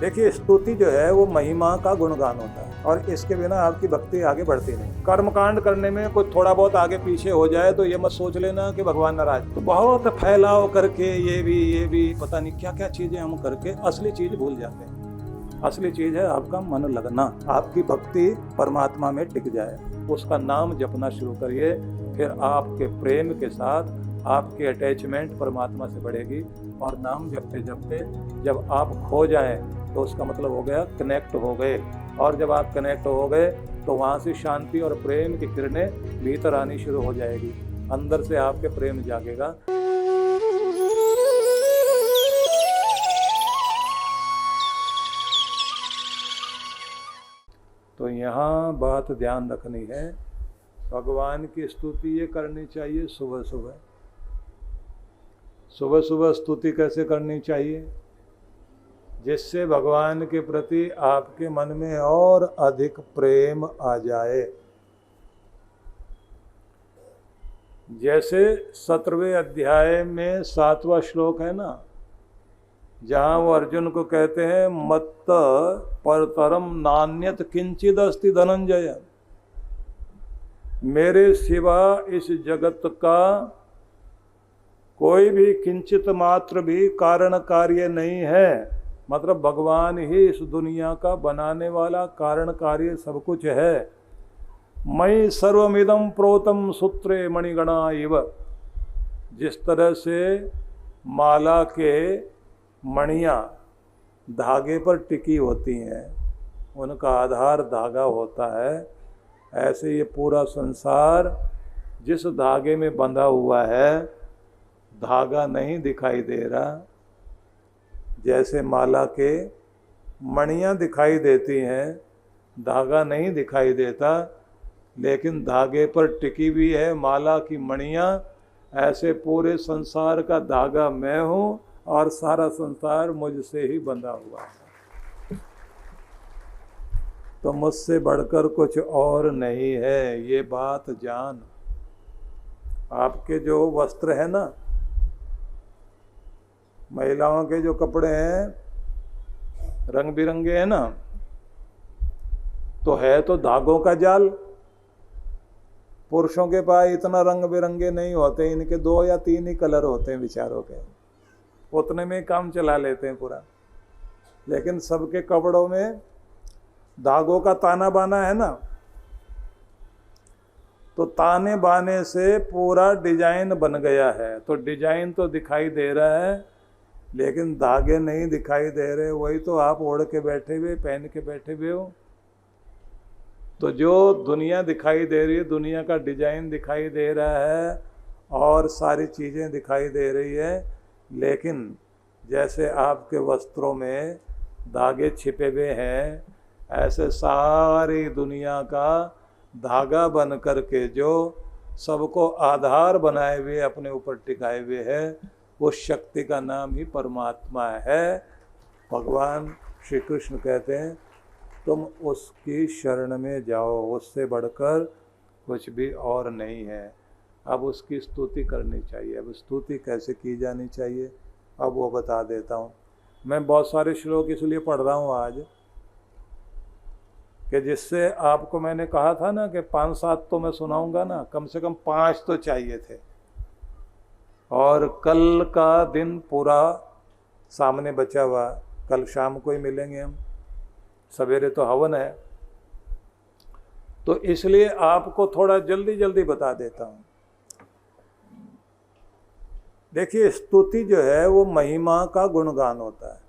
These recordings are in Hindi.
देखिए, स्तुति जो है वो महिमा का गुणगान होता है और इसके बिना आपकी भक्ति आगे बढ़ती नहीं। कर्मकांड करने में कोई थोड़ा बहुत आगे पीछे हो जाए तो ये मत सोच लेना कि भगवान नाराज। तो बहुत फैलाव करके ये भी पता नहीं क्या क्या चीजें हम करके असली चीज भूल जाते हैं। असली चीज है आपका मन लगना, आपकी भक्ति परमात्मा में टिक जाए, उसका नाम जपना शुरू करिए। फिर आपके प्रेम के साथ आपकी अटैचमेंट परमात्मा से बढ़ेगी और नाम जपते जपते जब आप खो जाएं तो उसका मतलब हो गया कनेक्ट हो गए। और जब आप कनेक्ट हो गए तो वहाँ से शांति और प्रेम की किरणें भीतर आनी शुरू हो जाएगी, अंदर से आपके प्रेम जागेगा। तो यहाँ बात ध्यान रखनी है, भगवान की स्तुति ये करनी चाहिए सुबह सुबह। सुबह सुबह स्तुति कैसे करनी चाहिए? जिससे भगवान के प्रति आपके मन में और अधिक प्रेम आ जाए। जैसे 17वें अध्याय में 7वां श्लोक है ना, जहाँ वो अर्जुन को कहते हैं मत्त परतरम नान्यत किंचिद अस्ति धनंजय, मेरे सिवा इस जगत का कोई भी किंचित मात्र भी कारण कार्य नहीं है। मतलब भगवान ही इस दुनिया का बनाने वाला कारण कार्य सब कुछ है। मयि सर्वमिदं प्रोतम सूत्रे मणिगणा इव, जिस तरह से माला के मणियाँ धागे पर टिकी होती हैं, उनका आधार धागा होता है, ऐसे ये पूरा संसार जिस धागे में बंधा हुआ है, धागा नहीं दिखाई दे रहा। जैसे माला के मणियाँ दिखाई देती हैं, धागा नहीं दिखाई देता, लेकिन धागे पर टिकी हुई है माला की मणियाँ। ऐसे पूरे संसार का धागा मैं हूँ और सारा संसार मुझसे ही बंधा हुआ है। तो मुझसे बढ़कर कुछ और नहीं है, ये बात जान। आपके जो वस्त्र है ना, महिलाओं के जो कपड़े हैं रंग बिरंगे हैं ना, तो है तो धागों का जाल। पुरुषों के पास इतना रंग बिरंगे नहीं होते, इनके 2 या 3 ही कलर होते हैं बेचारों के, उतने में काम चला लेते हैं पूरा। लेकिन सबके कपड़ों में धागों का ताना बाना है ना, तो ताने बाने से पूरा डिजाइन बन गया है। तो डिजाइन तो दिखाई दे रहा है लेकिन धागे नहीं दिखाई दे रहे। वही तो आप ओढ़ के बैठे हुए, पहन के बैठे हुए हो। तो जो दुनिया दिखाई दे रही है, दुनिया का डिजाइन दिखाई दे रहा है और सारी चीज़ें दिखाई दे रही है, लेकिन जैसे आपके वस्त्रों में धागे छिपे हुए हैं, ऐसे सारी दुनिया का धागा बन कर के जो सबको आधार बनाए हुए अपने ऊपर टिकाए हुए है, उस शक्ति का नाम ही परमात्मा है। भगवान श्री कृष्ण कहते हैं तुम उसकी शरण में जाओ, उससे बढ़कर कुछ भी और नहीं है। अब उसकी स्तुति करनी चाहिए। अब स्तुति कैसे की जानी चाहिए अब वो बता देता हूँ। मैं बहुत सारे श्लोक इसलिए पढ़ रहा हूँ आज कि जिससे आपको मैंने कहा था ना कि 5-7 तो मैं सुनाऊंगा ना, कम से कम 5 तो चाहिए थे। और कल का दिन पूरा सामने बचा हुआ, कल शाम को ही मिलेंगे हम, सवेरे तो हवन है, तो इसलिए आपको थोड़ा जल्दी जल्दी बता देता हूँ। देखिए, स्तुति जो है वो महिमा का गुणगान होता है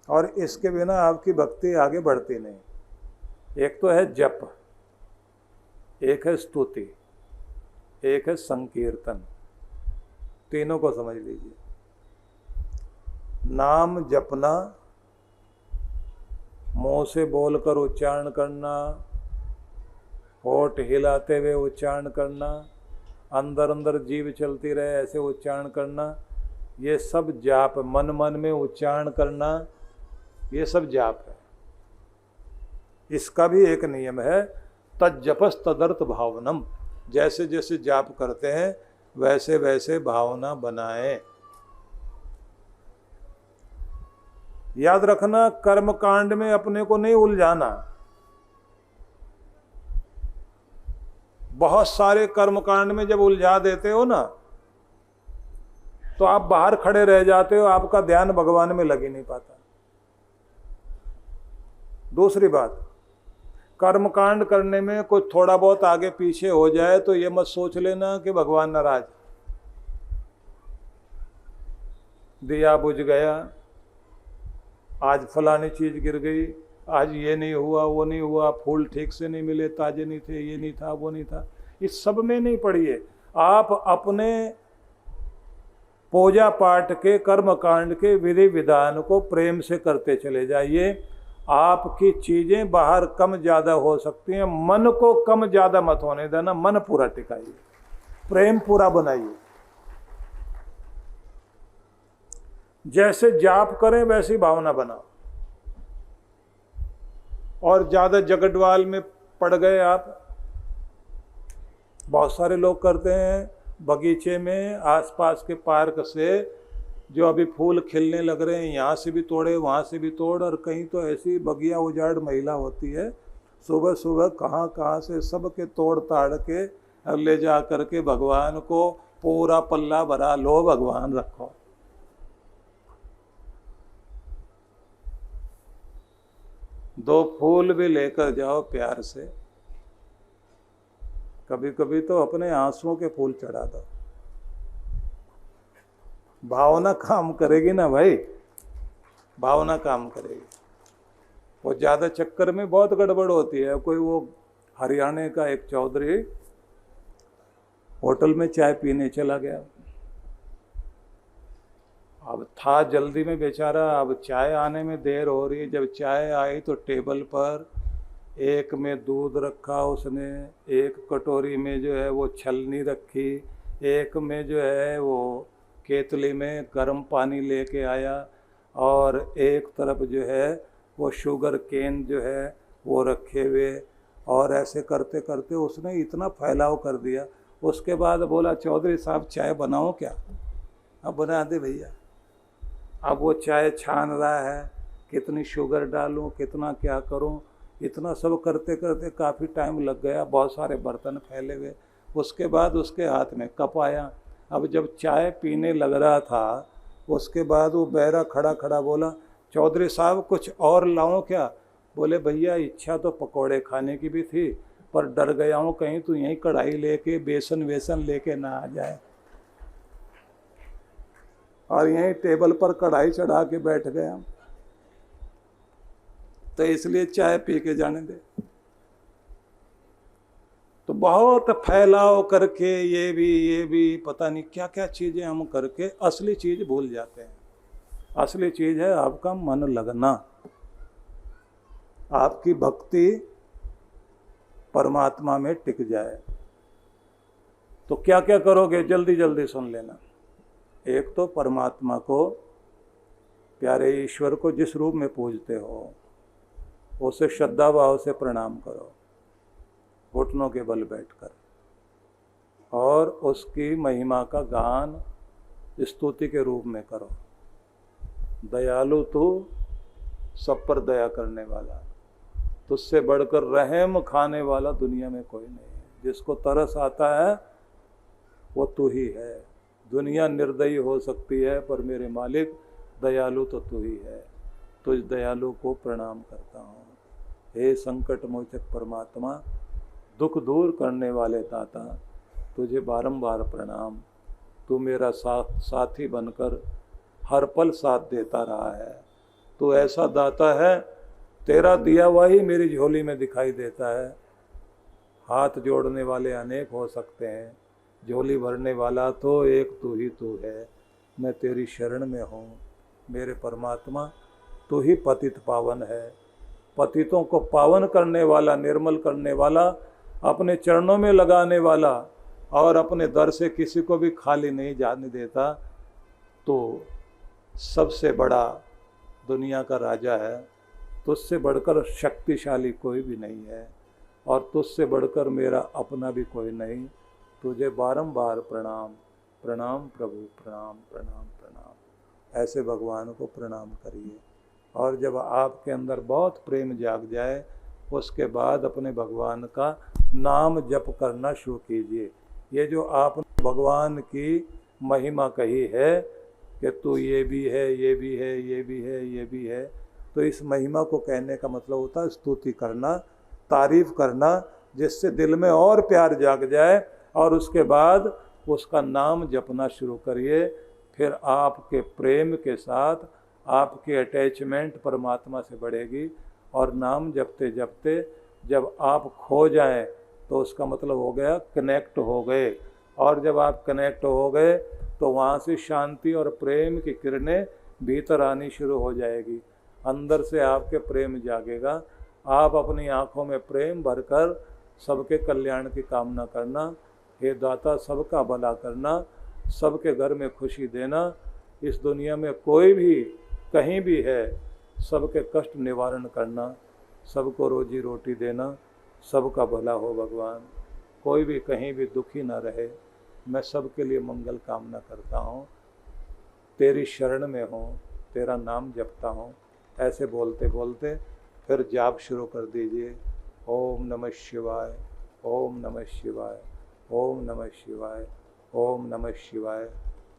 और इसके बिना आपकी भक्ति आगे बढ़ती नहीं। एक तो है जप, एक है स्तुति, एक है संकीर्तन। तीनों को समझ लीजिए। नाम जपना, मुंह से बोलकर उच्चारण करना, होठ हिलाते हुए उच्चारण करना, अंदर अंदर जीभ चलती रहे ऐसे उच्चारण करना, ये सब जाप। मन मन में उच्चारण करना, ये सब जाप है। इसका भी एक नियम है, तज्जपस तदर्थ भावनम। जैसे जैसे जाप करते हैं वैसे वैसे भावना बनाएं। याद रखना, कर्म कांड में अपने को नहीं उलझाना। बहुत सारे कर्म कांड में जब उलझा देते हो ना, तो आप बाहर खड़े रह जाते हो, आपका ध्यान भगवान में लग ही नहीं पाता। दूसरी बात, कर्म कांड करने में कुछ थोड़ा बहुत आगे पीछे हो जाए तो ये मत सोच लेना कि भगवान नाराज। दिया बुझ गया, आज फलानी चीज गिर गई, आज ये नहीं हुआ, वो नहीं हुआ, फूल ठीक से नहीं मिले, ताजे नहीं थे, ये नहीं था, वो नहीं था, इस सब में नहीं पड़िए। आप अपने पूजा पाठ के कर्म कांड के विधि विधान को प्रेम से करते चले जाइए। आपकी चीजें बाहर कम ज्यादा हो सकती हैं, मन को कम ज्यादा मत होने देना, मन पूरा टिकाइए, प्रेम पूरा बनाइए। जैसे जाप करें वैसी भावना बनाओ। और ज्यादा जगडवाल में पड़ गए आप, बहुत सारे लोग करते हैं, बगीचे में आसपास के पार्क से जो अभी फूल खिलने लग रहे हैं, यहाँ से भी तोड़े, वहाँ से भी तोड़, और कहीं तो ऐसी बगिया उजाड़ महिला होती है, सुबह सुबह कहाँ कहाँ से सब के तोड़ ताड़ के ले जा करके भगवान को पूरा पल्ला भरा, लो भगवान रखो। दो फूल भी लेकर जाओ प्यार से, कभी कभी तो अपने आंसुओं के फूल चढ़ा दो। भावना काम करेगी ना भाई, भावना काम करेगी। वो ज्यादा चक्कर में बहुत गड़बड़ होती है। कोई वो हरियाणा का एक चौधरी होटल में चाय पीने चला गया, अब था जल्दी में बेचारा, अब चाय आने में देर हो रही। जब चाय आई तो टेबल पर एक में दूध रखा उसने, एक कटोरी में जो है वो छलनी रखी, एक में जो है वो केतली में गर्म पानी लेके आया, और एक तरफ जो है वो शुगर केन जो है वो रखे हुए। और ऐसे करते करते उसने इतना फैलाव कर दिया। उसके बाद बोला, चौधरी साहब चाय बनाओ क्या? अब बना दे भैया। अब वो चाय छान रहा है, कितनी शुगर डालूं, कितना क्या करूं, इतना सब करते करते काफ़ी टाइम लग गया, बहुत सारे बर्तन फैले हुए। उसके बाद उसके हाथ में कप आया। अब जब चाय पीने लग रहा था, उसके बाद वो बहरा खड़ा खड़ा बोला, चौधरी साहब कुछ और लाऊं क्या? बोले, भैया इच्छा तो पकौड़े खाने की भी थी, पर डर गया हूँ कहीं तू यहीं कढ़ाई लेके बेसन वेसन लेके ना आ जाए, और यहीं टेबल पर कढ़ाई चढ़ा के बैठ गया, तो इसलिए चाय पी के जाने दे। तो बहुत फैलाव करके ये भी पता नहीं क्या क्या चीजें हम करके असली चीज भूल जाते हैं। असली चीज है आपका मन लगना, आपकी भक्ति परमात्मा में टिक जाए। तो क्या क्या करोगे, जल्दी जल्दी सुन लेना। एक तो परमात्मा को, प्यारे ईश्वर को जिस रूप में पूजते हो उसे श्रद्धा भाव से प्रणाम करो, घुटनों के बल बैठकर, और उसकी महिमा का गान स्तुति के रूप में करो। दयालु तू, सब पर दया करने वाला, तुझसे बढ़कर रहम खाने वाला दुनिया में कोई नहीं है। जिसको तरस आता है वो तू ही है। दुनिया निर्दयी हो सकती है, पर मेरे मालिक दयालु तो तू ही है। तुझ दयालु को प्रणाम करता हूँ। हे संकट मोचक परमात्मा, दुख दूर करने वाले दाता, तुझे बारंबार प्रणाम। तू मेरा साथी बनकर हर पल साथ देता रहा है। तू ऐसा दाता है, तेरा दिया हुआ ही मेरी झोली में दिखाई देता है। हाथ जोड़ने वाले अनेक हो सकते हैं, झोली भरने वाला तो एक तू ही तू है। मैं तेरी शरण में हूँ मेरे परमात्मा, तू ही पतित पावन है। पतितों को पावन करने वाला, निर्मल करने वाला, अपने चरणों में लगाने वाला, और अपने दर से किसी को भी खाली नहीं जाने देता। तो सबसे बड़ा दुनिया का राजा है। तुझसे बढ़कर शक्तिशाली कोई भी नहीं है, और तुझसे बढ़कर मेरा अपना भी कोई नहीं। तुझे बारंबार प्रणाम, प्रणाम प्रभु, प्रणाम प्रणाम प्रणाम। ऐसे भगवान को प्रणाम करिए। और जब आपके अंदर बहुत प्रेम जाग जाए उसके बाद अपने भगवान का नाम जप करना शुरू कीजिए। ये जो आपने भगवान की महिमा कही है कि तू ये भी है, ये भी है, ये भी है, ये भी है, तो इस महिमा को कहने का मतलब होता है स्तुति करना, तारीफ करना, जिससे दिल में और प्यार जाग जाए और उसके बाद उसका नाम जपना शुरू करिए। फिर आपके प्रेम के साथ आपकी अटैचमेंट परमात्मा से बढ़ेगी और नाम जपते जपते जब आप खो जाएं तो उसका मतलब हो गया कनेक्ट हो गए, और जब आप कनेक्ट हो गए तो वहाँ से शांति और प्रेम की किरणें भीतर आनी शुरू हो जाएगी, अंदर से आपके प्रेम जागेगा। आप अपनी आँखों में प्रेम भरकर सबके कल्याण की कामना करना, हे दाता सबका भला करना, सबके घर में खुशी देना, इस दुनिया में कोई भी कहीं भी है सबके कष्ट निवारण करना, सबको रोजी रोटी देना, सबका भला हो भगवान, कोई भी कहीं भी दुखी ना रहे, मैं सबके लिए मंगल कामना करता हूँ, तेरी शरण में हूँ, तेरा नाम जपता हूँ। ऐसे बोलते बोलते फिर जाप शुरू कर दीजिए। ओम नमः शिवाय, ओम नमः शिवाय, ओम नमः शिवाय, ओम नमः शिवाय।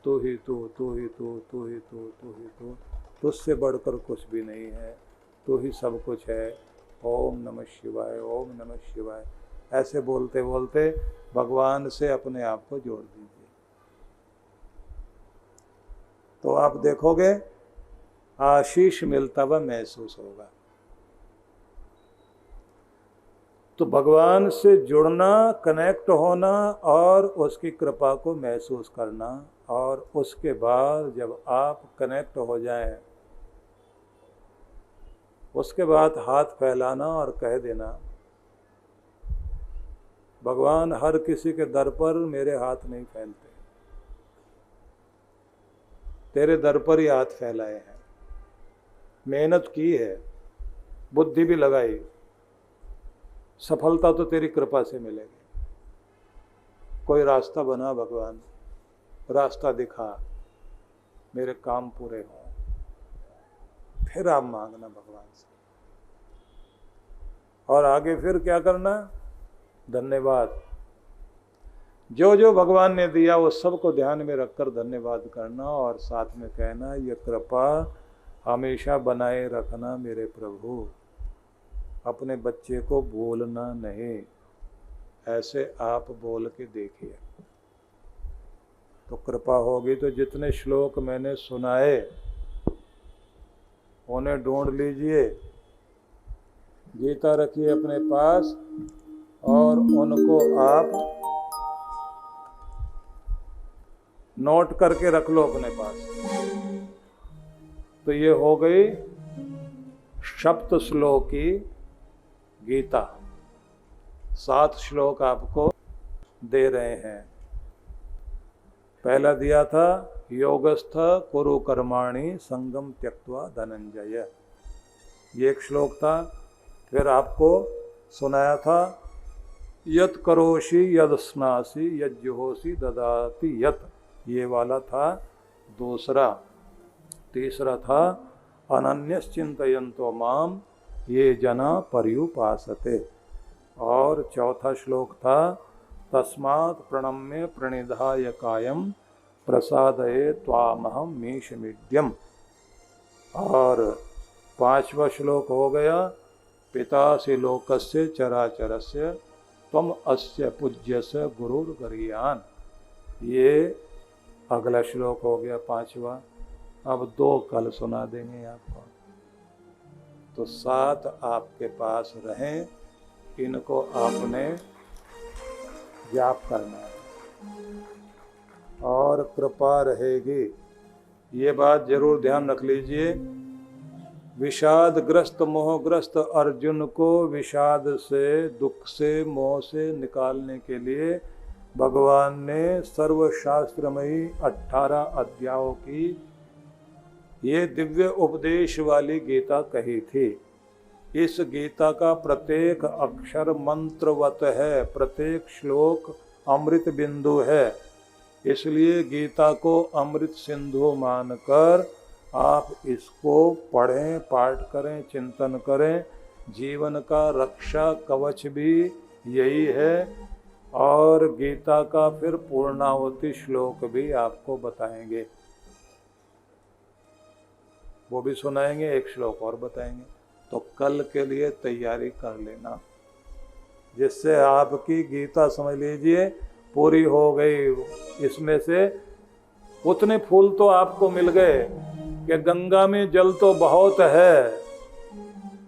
तू ही तू, तू ही तू, तू ही तू, तू ही तू, तुझसे बढ़कर कुछ भी नहीं है, तू ही सब कुछ है। ओम नमः शिवाय, ओम नमः शिवाय। ऐसे बोलते बोलते भगवान से अपने आप को जोड़ दीजिए, तो आप देखोगे आशीष मिलता हुआ महसूस होगा। तो भगवान से जुड़ना, कनेक्ट होना और उसकी कृपा को महसूस करना, और उसके बाद जब आप कनेक्ट हो जाएं उसके बाद हाथ फैलाना और कह देना, भगवान हर किसी के दर पर मेरे हाथ नहीं फैलते, तेरे दर पर ही हाथ फैलाए हैं, मेहनत की है, बुद्धि भी लगाई, सफलता तो तेरी कृपा से मिलेगी। कोई रास्ता बना भगवान, रास्ता दिखा, मेरे काम पूरे हों, फिर आप मांगना भगवान से। और आगे फिर क्या करना, धन्यवाद, जो जो भगवान ने दिया वो सबको ध्यान में रखकर धन्यवाद करना, और साथ में कहना ये कृपा हमेशा बनाए रखना मेरे प्रभु, अपने बच्चे को बोलना नहीं। ऐसे आप बोल के देखिए तो कृपा होगी। तो जितने श्लोक मैंने सुनाए उन्हें ढूंढ लीजिए, गीता रखिए अपने पास और उनको आप नोट करके रख लो अपने पास। तो ये हो गई सप्त श्लोकी गीता। 7 श्लोक आपको दे रहे हैं। पहला दिया था योगस्थ कुरु कर्माणि संगम त्यक्त्वा धनंजय, ये एक श्लोक था। फिर आपको सुनाया था यत् करोषि यद स्नासि यद जुहोसि ददाति यत्, ये वाला था दूसरा। तीसरा था अनन्यश्चिन्तयन्तो माम ये जना पर्युपासते, और चौथा श्लोक था तस्मात् प्रणम्य प्रणिधाय कायम प्रसादये त्वामहं मीशमिड्यम, और 5वां श्लोक हो गया पितासि लोकस्य चराचरस्य त्वम अस्य पूज्यस्य गुरुर्गरीयान्, ये अगला श्लोक हो गया 5वां। अब 2 कल सुना देंगे आपको। तो 7 आपके पास रहें, इनको आपने जाप करना है और कृपा रहेगी। ये बात जरूर ध्यान रख लीजिए। विषादग्रस्त मोहग्रस्त अर्जुन को विषाद से, दुख से, मोह से निकालने के लिए भगवान ने सर्वशास्त्रमयी 18 अध्यायों की ये दिव्य उपदेश वाली गीता कही थी। इस गीता का प्रत्येक अक्षर मंत्रवत है, प्रत्येक श्लोक अमृत बिंदु है। इसलिए गीता को अमृत सिंधु मानकर आप इसको पढ़ें, पाठ करें, चिंतन करें। जीवन का रक्षा कवच भी यही है। और गीता का फिर पूर्णाहुति श्लोक भी आपको बताएंगे, वो भी सुनाएंगे, एक श्लोक और बताएंगे। तो कल के लिए तैयारी कर लेना, जिससे आपकी गीता समझ लीजिए पूरी हो गई। इसमें से उतने फूल तो आपको मिल गए कि गंगा में जल तो बहुत है,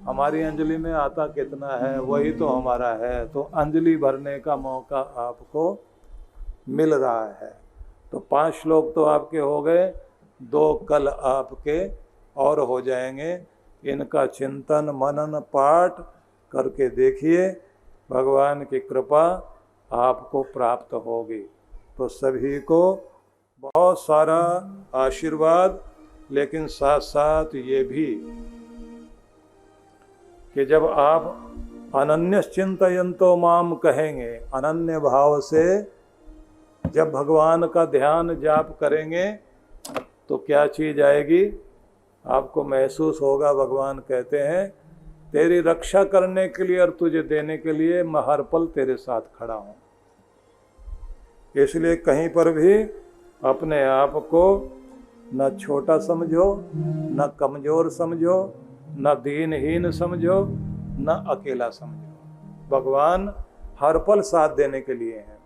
हमारी अंजलि में आता कितना है, वही तो हमारा है। तो अंजलि भरने का मौका आपको मिल रहा है। तो 5 श्लोक तो आपके हो गए, 2 कल आपके और हो जाएंगे। इनका चिंतन मनन पाठ करके देखिए, भगवान की कृपा आपको प्राप्त होगी। तो सभी को बहुत सारा आशीर्वाद, लेकिन साथ साथ ये भी कि जब आप अनन्य चिंतयन्तो माम कहेंगे, अनन्य भाव से जब भगवान का ध्यान जाप करेंगे तो क्या चीज़ आएगी आपको महसूस होगा। भगवान कहते हैं तेरी रक्षा करने के लिए और तुझे देने के लिए मैं हर पल तेरे साथ खड़ा हूँ। इसलिए कहीं पर भी अपने आप को न छोटा समझो, न कमज़ोर समझो, न दीनहीन समझो, न अकेला समझो। भगवान हर पल साथ देने के लिए हैं।